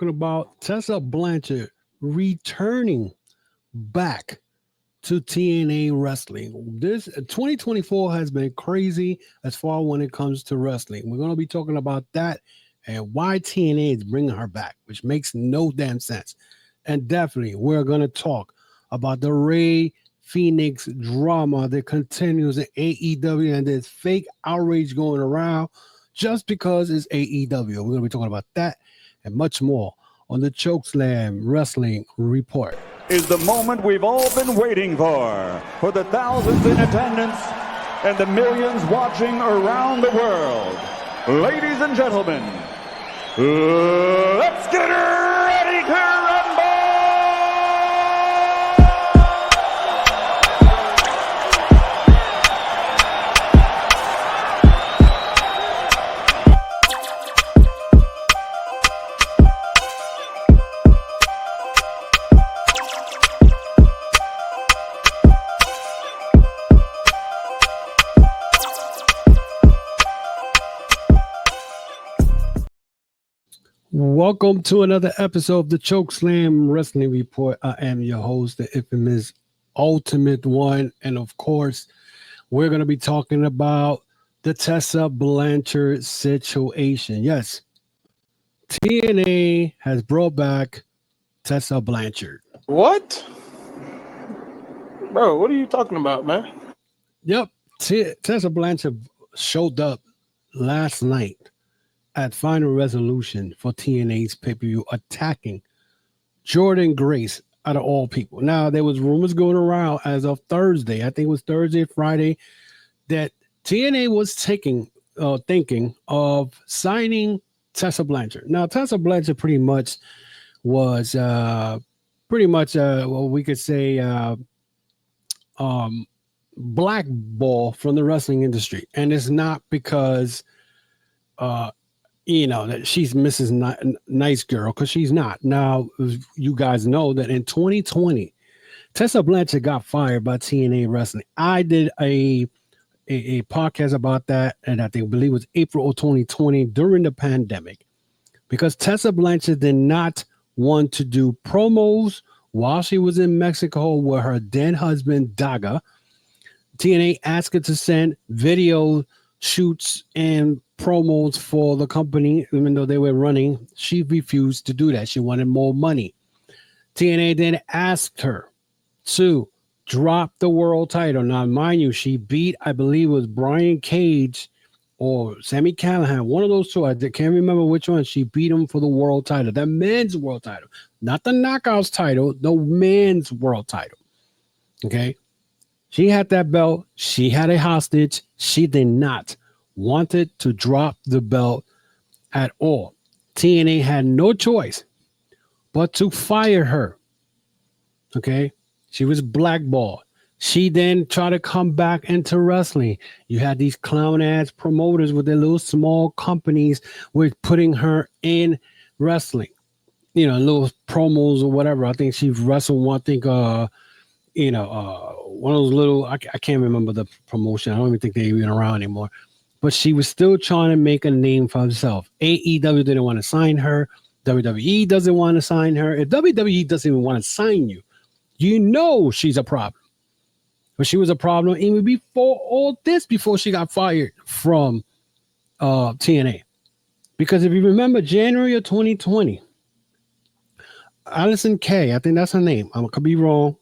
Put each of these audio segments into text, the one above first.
talking about Tessa Blanchard returning back to TNA Wrestling. This 2024 has been crazy as far when it comes to wrestling. We're going to be talking about that and why TNA is bringing her back, which makes no damn sense. And definitely, we're going to talk about the Rey Fenix drama that continues in AEW and this fake outrage going around just because it's AEW. We're going to be talking about that and much more on the Chokeslam Wrestling Report. Is the moment we've all been waiting for the thousands in attendance and the millions watching around the world. Ladies and gentlemen, let's get ready to rumble! Welcome to another episode of the Chokeslam Wrestling Report. I am your host, the infamous Ultimate One. And of course, we're going to be talking about the Tessa Blanchard situation. Yes, TNA has brought back Tessa Blanchard. What? Bro, what are you talking about, man? Yep, Tessa Blanchard showed up last night at Final Resolution for TNA's pay-per-view, attacking Jordyn Grace out of all people. Now, there was rumors going around as of Thursday, I think it was Thursday, Friday, that TNA was thinking of signing Tessa Blanchard. Now, Tessa Blanchard pretty much was what we could say blackball from the wrestling industry. And it's not because that she's Mrs. Nice Girl, because she's not. Now, you guys know that in 2020, Tessa Blanchard got fired by TNA Wrestling. I did a podcast about that, and I believe it was April of 2020 during the pandemic, because Tessa Blanchard did not want to do promos while she was in Mexico with her then husband, Daga. TNA asked her to send video shoots and promos for the company, even though they were running. She refused to do that. She wanted more money. TNA then asked her to drop the world title. Now, mind you, she beat, I believe it was Brian Cage or Sami Callihan, one of those two. I can't remember which one. She beat him for the world title, the men's world title, not the knockouts title, the men's world title. Okay. She had that belt. She had a hostage. She did not wanted to drop the belt at all. TNA had no choice but to fire her. Okay. She was blackballed. She then tried to come back into wrestling. You had these clown ass promoters with their little small companies with putting her in wrestling, little promos or whatever. I think she wrestled one, one of those little, I can't remember the promotion. I don't even think they're even around anymore. But she was still trying to make a name for herself. AEW didn't want to sign her. WWE doesn't want to sign her. If WWE doesn't even want to sign you, you know she's a problem. But she was a problem even before all this, before she got fired from TNA. Because if you remember, January of 2020, Allison Kay, I think that's her name. I could be wrong.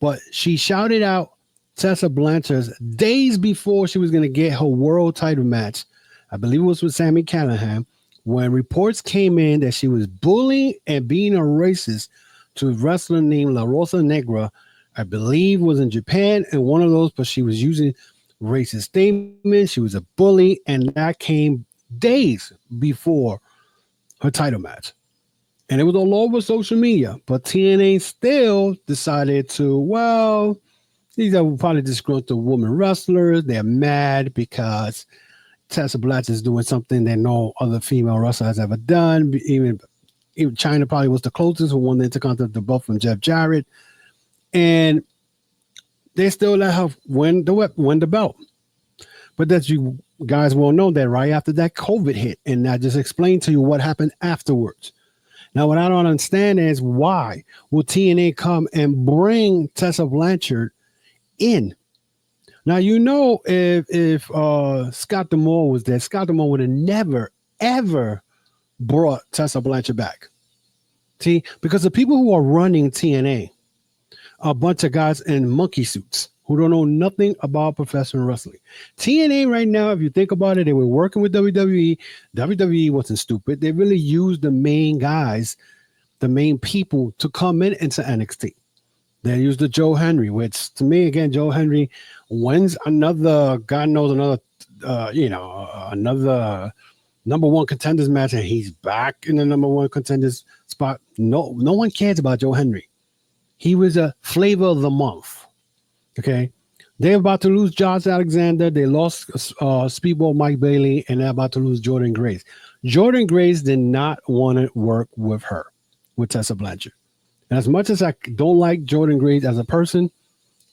But she shouted out Tessa Blanchard days before she was going to get her world title match. I believe it was with Sami Callihan, when reports came in that she was bullying and being a racist to a wrestler named La Rosa Negra. I believe was in Japan, and one of those, but she was using racist statements. She was a bully, and that came days before her title match. And it was all over social media, but TNA still decided to, these are probably disgruntled women wrestlers. They're mad because Tessa Blanchard is doing something that no other female wrestler has ever done. Even China probably was the closest one that took on the belt from Jeff Jarrett. And they still let her win the belt. But as you guys will know that right after that COVID hit, and I just explained to you what happened afterwards. Now, what I don't understand is why will TNA come and bring Tessa Blanchard in? Now, if Scott D'Amore was there, Scott D'Amore would have never, ever brought Tessa Blanchard back. See, because the people who are running TNA are a bunch of guys in monkey suits who don't know nothing about professional wrestling. TNA right now, if you think about it, they were working with WWE. WWE wasn't stupid. They really used the main guys, the main people to come into NXT. They used the Joe Henry, which to me, again, Joe Henry wins another, God knows, another number one contenders match, and he's back in the number one contenders spot. No one cares about Joe Henry. He was a flavor of the month. Okay, they're about to lose Josh Alexander. They lost Speedball Mike Bailey, and they're about to lose Jordyn Grace. Jordyn Grace did not want to work with Tessa Blanchard. And as much as I don't like Jordyn Grace as a person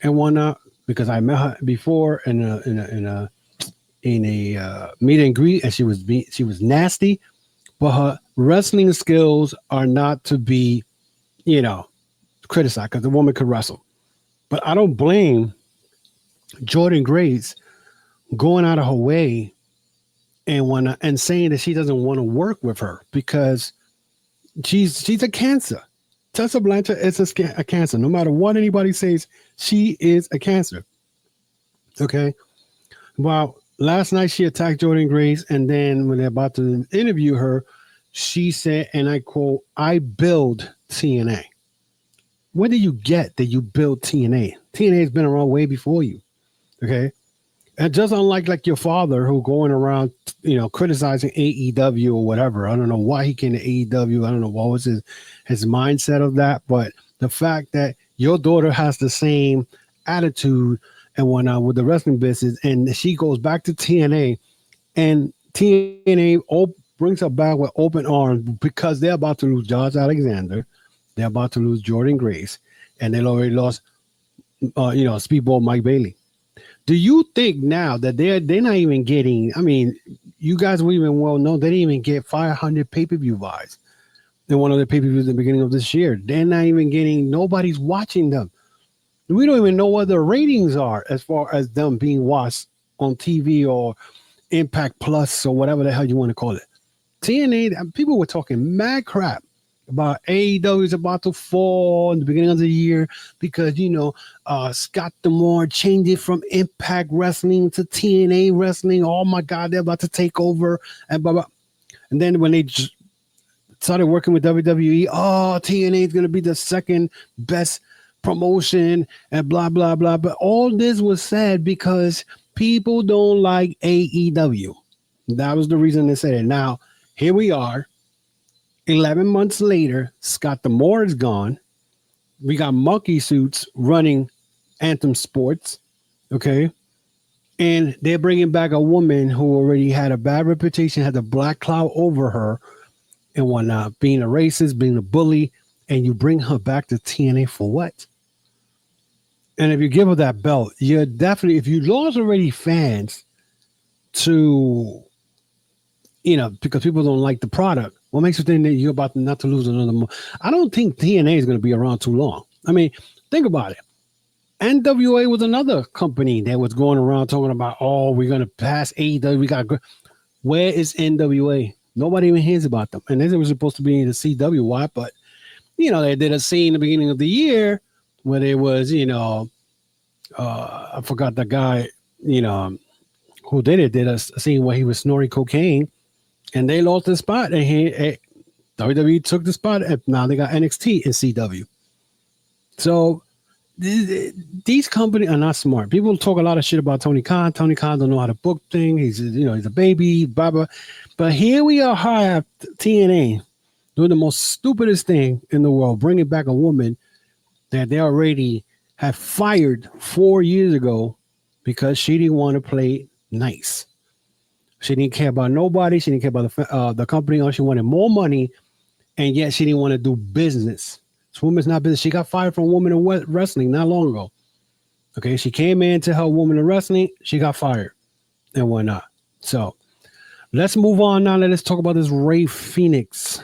and whatnot, because I met her before in a meet and greet, and she was nasty, but her wrestling skills are not to be, criticized because the woman could wrestle. But I don't blame Jordyn Grace going out of her way and saying that she doesn't want to work with her because she's a cancer. Tessa Blanchard is a cancer. No matter what anybody says, she is a cancer. Okay. Well, last night she attacked Jordyn Grace, and then when they're about to interview her, she said, and I quote, "I build TNA." When did you get that you build TNA? TNA has been around way before you. Okay. And just unlike like your father who going around, criticizing AEW or whatever. I don't know why he came to AEW. I don't know what was his mindset of that. But the fact that your daughter has the same attitude and whatnot with the wrestling business, and she goes back to TNA, and TNA brings her back with open arms because they're about to lose Josh Alexander. They're about to lose Jordyn Grace, and they already lost, Speedball Mike Bailey. Do you think now that they're not even getting? I mean, you guys will even well know they didn't even get 500 pay-per-view buys in one of the pay-per-views at the beginning of this year. They're not even getting. Nobody's watching them. We don't even know what the ratings are as far as them being watched on TV or Impact Plus or whatever the hell you want to call it. TNA, people were talking mad crap about AEW is about to fall in the beginning of the year because, Scott D'Amore changed it from Impact Wrestling to TNA Wrestling. Oh, my God, they're about to take over and blah, blah. And then when they started working with WWE, TNA is going to be the second best promotion and blah, blah, blah. But all this was said because people don't like AEW. That was the reason they said it. Now, here we are. 11 months later, Scott D'Amore is gone. We got monkey suits running Anthem Sports, okay? And they're bringing back a woman who already had a bad reputation, had the black cloud over her and whatnot, being a racist, being a bully, and you bring her back to TNA for what? And if you give her that belt, you're definitely, if you lost already fans to, because people don't like the product, what makes you think that you're about not to lose another more? I don't think TNA is going to be around too long. I mean, think about it. NWA was another company that was going around talking about, we're going to pass AEW. Where is NWA? Nobody even hears about them. And they were supposed to be in the CWY, but, they did a scene in the beginning of the year where there was, I forgot the guy, who did a scene where he was snorting cocaine. And they lost the spot, and WWE took the spot, and now they got NXT and CW. So these companies are not smart. People talk a lot of shit about Tony Khan. Tony Khan don't know how to book things. He's a baby, blah, blah. But here we are, high TNA doing the most stupidest thing in the world, bringing back a woman that they already had fired 4 years ago because she didn't want to play nice. She didn't care about nobody. She didn't care about the company. She wanted more money, and yet she didn't want to do business. This woman's not business. She got fired from Women in Wrestling not long ago. Okay, she came in to help Women in Wrestling. She got fired and whatnot. So let's move on now. Let's talk about this Rey Fenix.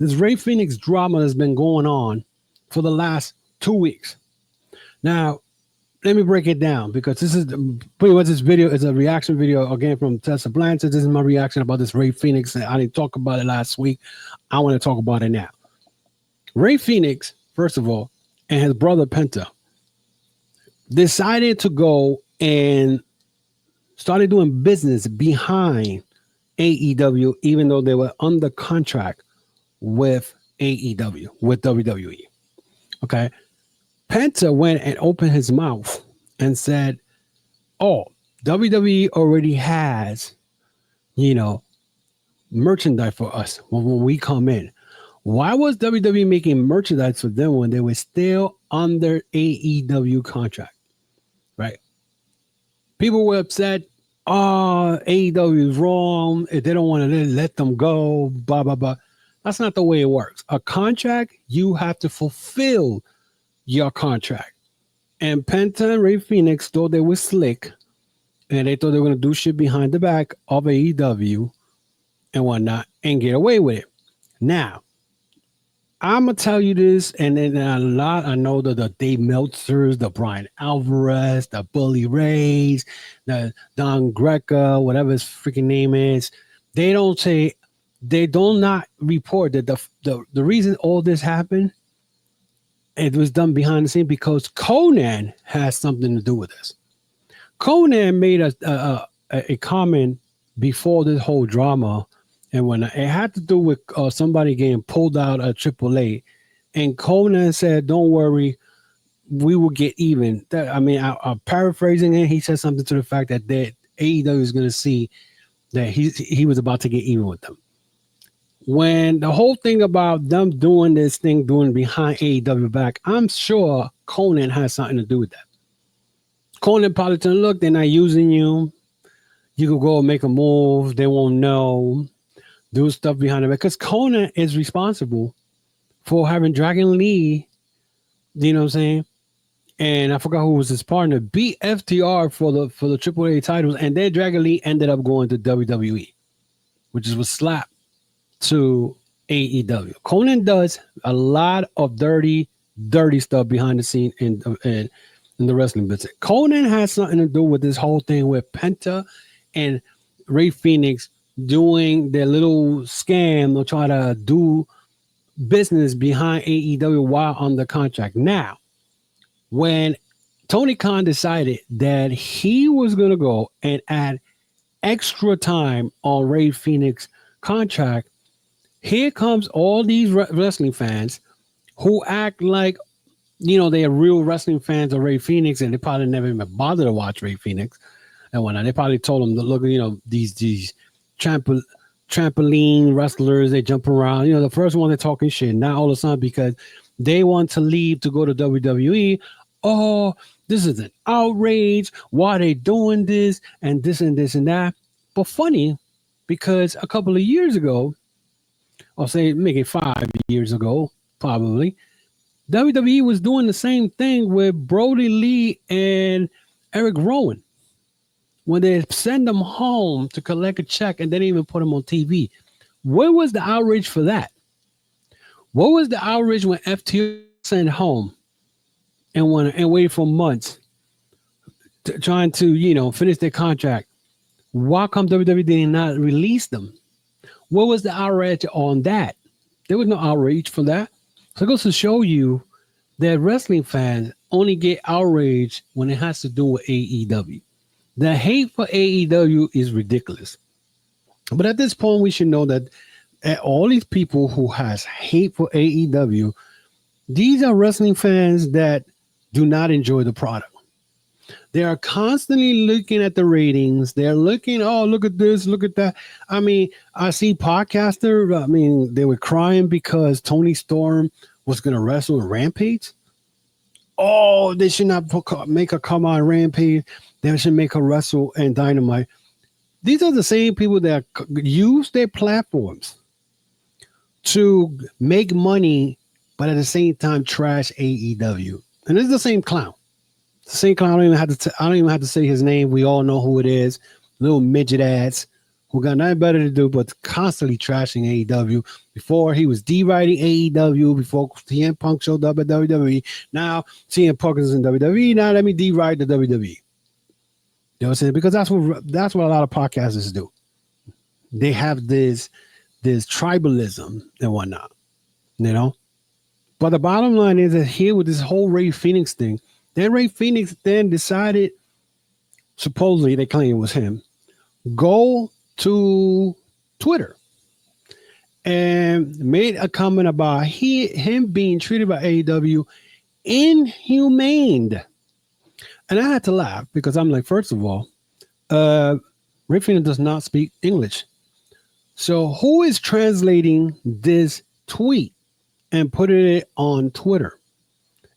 this Rey Fenix drama that's been going on for the last 2 weeks. Now, let me break it down because this is pretty much this video is a reaction video again from Tessa Blanchard. This is my reaction about this Rey Fenix. I didn't talk about it last week. I want to talk about it now. Rey Fenix, first of all, and his brother Penta decided to go and started doing business behind AEW, even though they were under contract with AEW, with WWE. Okay. Penta went and opened his mouth and said, oh, WWE already has, merchandise for us when we come in. Why was WWE making merchandise for them when they were still under AEW contract? Right? People were upset. Oh, AEW is wrong. If they don't want to let them go, blah, blah, blah. That's not the way it works. A contract, you have to fulfill your contract. And Penta and Rey Fenix thought they were slick and they thought they were going to do shit behind the back of AEW and whatnot and get away with it. Now, I'm going to tell you this, and then I know that the Dave Meltzers, the Brian Alvarez, the Bully Rays, the Don Greca, whatever his freaking name is, they do not report that the reason all this happened, it was done behind the scene because Conan has something to do with this. Conan made a comment before this whole drama, and when it had to do with somebody getting pulled out of AAA, and Conan said, "Don't worry, we will get even." I'm paraphrasing it. He said something to the fact that AEW is going to see that he was about to get even with them. When the whole thing about them doing behind AEW back, I'm sure Conan has something to do with that. Conan probably said, look, they're not using you. You could go and make a move. They won't know. Do stuff behind it. Because Conan is responsible for having Dragon Lee, you know what I'm saying? And I forgot who was his partner, beat FTR for the AAA titles. And then Dragon Lee ended up going to WWE, which was slapped to AEW. Conan does a lot of dirty stuff behind the scene in the wrestling business. Conan has something to do with this whole thing with Penta and Rey Fenix doing their little scam or try to do business behind AEW while under contract. Now, when Tony Khan decided that he was going to go and add extra time on Rey Fenix contract, here comes all these wrestling fans who act like, they are real wrestling fans of Rey Fenix, and they probably never even bothered to watch Rey Fenix and whatnot. They probably told him to look, these trampoline wrestlers, they jump around. The first one they're talking shit. Now all of a sudden, because they want to leave to go to WWE, oh, this is an outrage. Why are they doing this and this and this and that? But funny, because a couple of years ago, I'll say maybe 5 years ago, probably, WWE was doing the same thing with Brody Lee and Eric Rowan. When they send them home to collect a check and they didn't even put them on TV. Where was the outrage for that? What was the outrage when FTR sent home and waited for months trying to, finish their contract? Why come WWE did not release them? What was the outrage on that? There was no outrage for that. So it goes to show you that wrestling fans only get outraged when it has to do with AEW. The hate for AEW is ridiculous. But at this point, we should know that all these people who has hate for AEW, these are wrestling fans that do not enjoy the product. They are constantly looking at the ratings. They're looking, oh, look at this, look at that. I see podcaster, they were crying because Tony Storm was going to wrestle in Rampage. Oh, they should not make her come on Rampage. They should make her wrestle in Dynamite. These are the same people that use their platforms to make money, but at the same time trash AEW. And it's the same clown. The same clown. I don't even have to say his name. We all know who it is. Little midget ass who got nothing better to do but constantly trashing AEW. Before he was deriding AEW, before CM Punk showed up at WWE. Now CM Punk is in WWE. Now let me deride the WWE. You know what I'm saying? Because that's what a lot of podcasters do. They have this tribalism and whatnot, you know. But the bottom line is that here with this whole Rey Fenix thing, then Rey Fenix then decided, supposedly they claim it was him, go to Twitter and made a comment about him being treated by AEW inhumane. And I had to laugh because I'm like, first of all, Rey Fenix does not speak English. So who is translating this tweet and putting it on Twitter?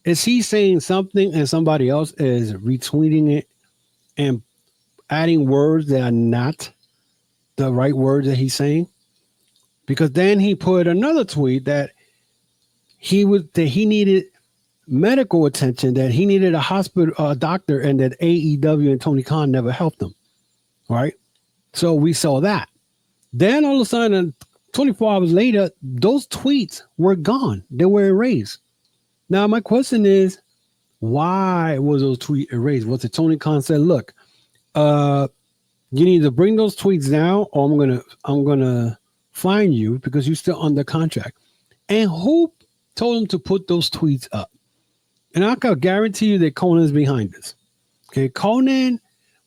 Is he saying something and somebody else is retweeting it and adding words that are not the right words that he's saying? Because then he put another tweet that he needed medical attention, that he needed a hospital doctor, and that AEW and Tony Khan never helped him. Right? So we saw that. Then all of a sudden, 24 hours later, those tweets were gone. They were erased. Now, my question is, why was those tweets erased? Was it Tony Khan said, look, you need to bring those tweets down or I'm gonna fine you because you're still under contract. And who told him to put those tweets up? And I can guarantee you that Conan's behind this. Okay, Conan,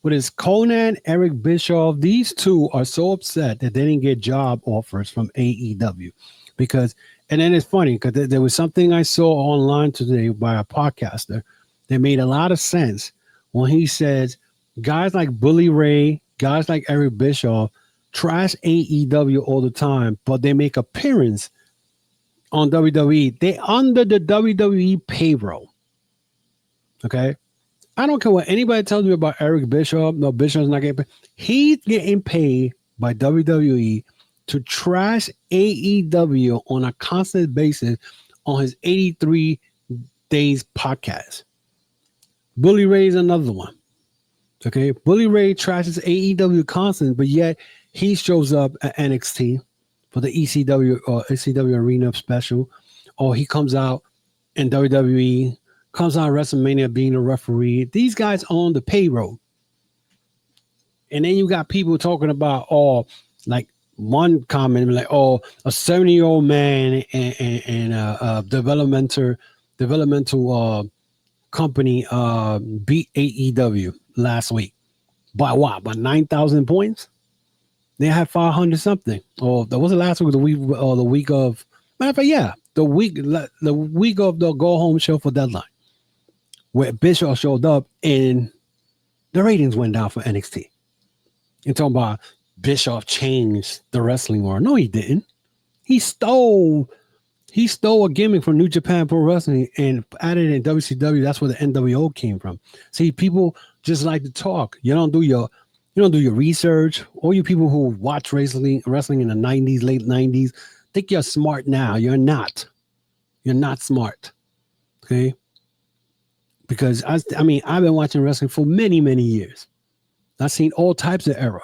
with his Conan, Eric Bischoff, these two are so upset that they didn't get job offers from AEW. Because, and then it's funny because there was something I saw online today by a podcaster that made a lot of sense when he says guys like Bully Ray, guys like Eric Bischoff trash AEW all the time, but they make appearance on WWE. They under the WWE payroll. Okay? I don't care what anybody tells me about Eric Bischoff. No, Bischoff's not getting paid. He's getting paid by WWE to trash AEW on a constant basis on his 83 Days podcast. Bully Ray is another one. Okay? Bully Ray trashes AEW constant, but yet he shows up at NXT for the ECW or ECW Arena special, or he comes out in WWE, comes out at WrestleMania being a referee. These guys own the payroll. And then you got people talking about, like one comment, like, a 70-year-old man and a developmental company beat AEW last week. By what? By 9,000 points? They had 500 something. Or that was the last week, the week of, matter of fact, yeah, the week of the go home show for Deadline, where Bischoff showed up and the ratings went down for NXT. You're talking about Bischoff changed the wrestling world. No, he didn't. He stole a gimmick from New Japan Pro Wrestling and added it in WCW. That's where the NWO came from. See, people just like to talk. You don't do your research. All you people who watch wrestling in the 90s, late 90s, think you're smart now. You're not. You're not smart. Okay? Because I've been watching wrestling for many, many years. I've seen all types of era.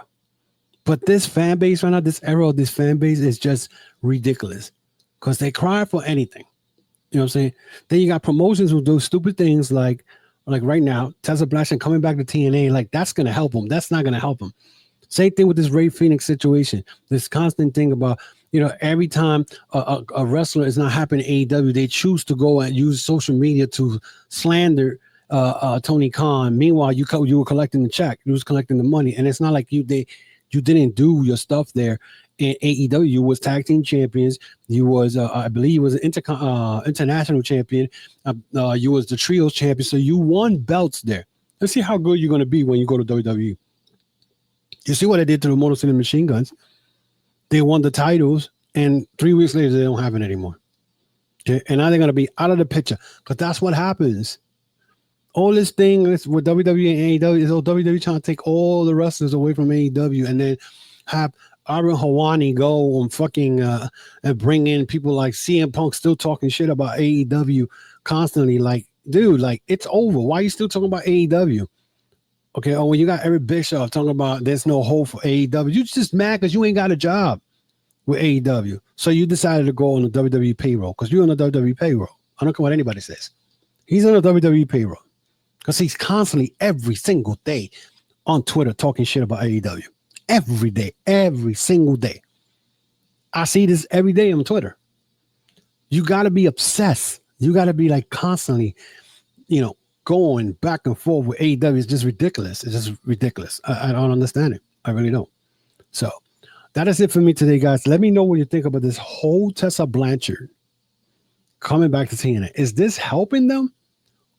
But this fan base right now, this era of this fan base is just ridiculous. Because they cry for anything. You know what I'm saying? Then you got promotions who do stupid things like right now, Tessa Blanchard coming back to TNA, like that's going to help them. That's not going to help them. Same thing with this Rey Fenix situation. This constant thing about, every time a wrestler is not happy in AEW, they choose to go and use social media to slander Tony Khan. Meanwhile, you were collecting the check. You was collecting the money. And it's not like you didn't do your stuff there. In AEW, you was tag team champions. You was, I believe, you was an international champion. You was the trios champion. So you won belts there. Let's see how good you're going to be when you go to WWE. You see what I did to the Motor City Machine Guns? They won the titles, and 3 weeks later, they don't have it anymore. Okay, and now they're going to be out of the picture because that's what happens. All this thing is with WWE and AEW is WWE trying to take all the wrestlers away from AEW and then have Aaron Hawani go and fucking and bring in people like CM Punk still talking shit about AEW constantly. Like, dude, like it's over. Why are you still talking about AEW? Okay, when you got Eric Bischoff talking about there's no hope for AEW, you just mad because you ain't got a job with AEW. So you decided to go on the WWE payroll because you're on the WWE payroll. I don't care what anybody says. He's on the WWE payroll because he's constantly every single day on Twitter talking shit about AEW. Every day, every single day. I see this every day on Twitter. You got to be obsessed. You got to be like constantly, going back and forth with AEW. Is just ridiculous. It's just ridiculous. I don't understand it. I really don't. So that is it for me today, guys. Let me know what you think about this whole Tessa Blanchard coming back to TNA. Is this helping them,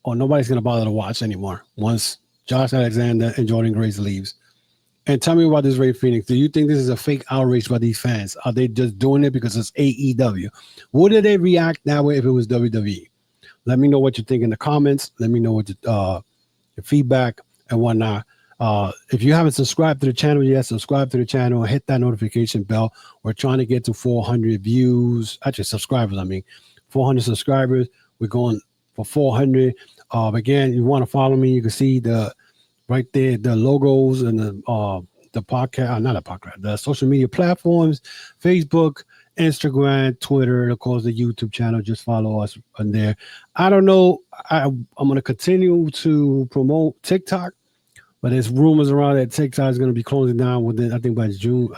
or nobody's going to bother to watch anymore once Josh Alexander and Jordyn Grace leaves? And tell me about this Rey Fenix. Do you think this is a fake outrage by these fans? Are they just doing it because it's AEW? Would they react that way if it was WWE? Let me know what you think in the comments. Let me know what your feedback and whatnot. If you haven't subscribed to the channel yet, subscribe to the channel and hit that notification bell. We're trying to get to 400 views. Actually, subscribers, 400 subscribers. We're going for 400. Again, you want to follow me, you can see right there, the logos and the podcast, not a podcast, the social media platforms, Facebook, Instagram, Twitter, of course, the YouTube channel. Just follow us on there. I don't know. I'm going to continue to promote TikTok, but there's rumors around that TikTok is going to be closing down within, I think, by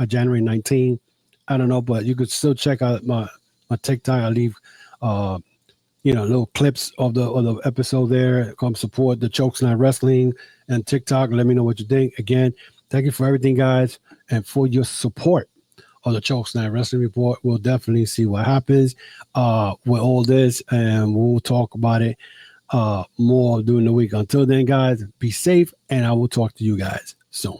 January 19. I don't know, but you could still check out my TikTok. I leave, little clips of the episode there. Come support the Chokeslam Wrestling and TikTok. Let me know what you think. Again, thank you for everything, guys, and for your support of the Chokeslam Wrestling Report. We'll definitely see what happens with all this, and we'll talk about it more during the week. Until then, guys, be safe, and I will talk to you guys soon.